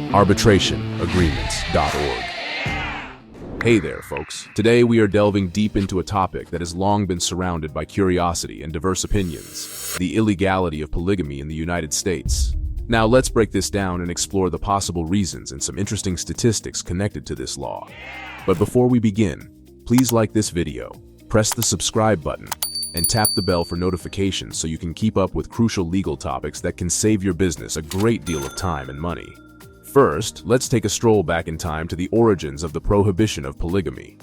arbitrationagreements.org. Hey there, folks. Today we are delving deep into a topic that has long been surrounded by curiosity and diverse opinions: the illegality of polygamy in the United States. Now let's break this down and explore the possible reasons and some interesting statistics connected to this law. But before we begin, please like this video, press the subscribe button, and tap the bell for notifications so you can keep up with crucial legal topics that can save your business a great deal of time and money. First, let's take a stroll back in time to the origins of the prohibition of polygamy.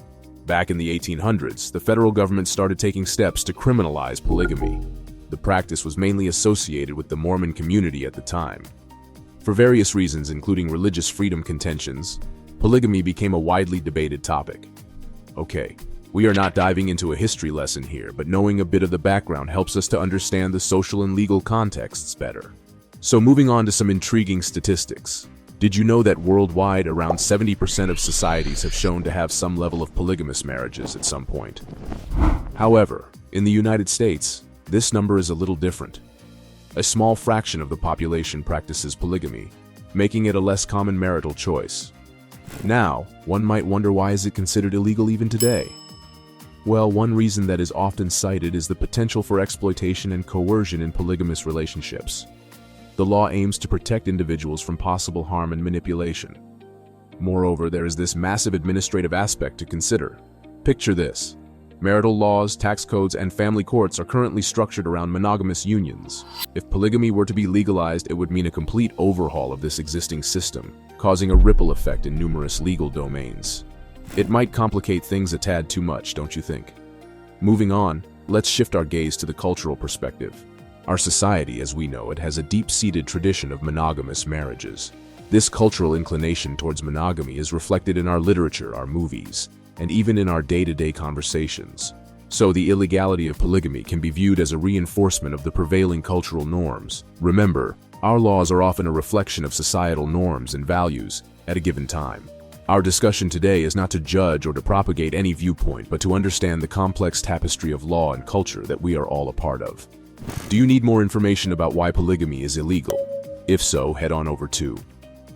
Back in the 1800s, the federal government started taking steps to criminalize polygamy. The practice was mainly associated with the Mormon community at the time. For various reasons, including religious freedom contentions, polygamy became a widely debated topic. Okay, we are not diving into a history lesson here, but knowing a bit of the background helps us to understand the social and legal contexts better. So moving on to some intriguing statistics. Did you know that worldwide around 70% of societies have shown to have some level of polygamous marriages at some point? However, in the United States, this number is a little different. A small fraction of the population practices polygamy, making it a less common marital choice. Now, one might wonder, why is it considered illegal even today? Well, one reason that is often cited is the potential for exploitation and coercion in polygamous relationships. The law aims to protect individuals from possible harm and manipulation. Moreover, there is this massive administrative aspect to consider. Picture this. Marital laws, tax codes, and family courts are currently structured around monogamous unions. If polygamy were to be legalized, it would mean a complete overhaul of this existing system, causing a ripple effect in numerous legal domains. It might complicate things a tad too much, don't you think? Moving on, let's shift our gaze to the cultural perspective. Our society, as we know it, has a deep-seated tradition of monogamous marriages. This cultural inclination towards monogamy is reflected in our literature, our movies, and even in our day-to-day conversations. So the illegality of polygamy can be viewed as a reinforcement of the prevailing cultural norms. Remember, our laws are often a reflection of societal norms and values at a given time. Our discussion today is not to judge or to propagate any viewpoint, but to understand the complex tapestry of law and culture that we are all a part of. Do you need more information about why polygamy is illegal? If so, head on over to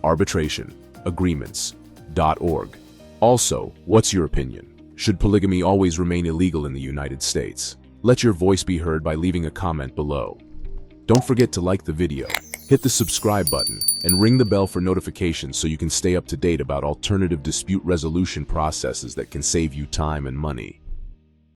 arbitrationagreements.org. Also, what's your opinion? Should polygamy always remain illegal in the United States? Let your voice be heard by leaving a comment below. Don't forget to like the video, hit the subscribe button, and ring the bell for notifications so you can stay up to date about alternative dispute resolution processes that can save you time and money.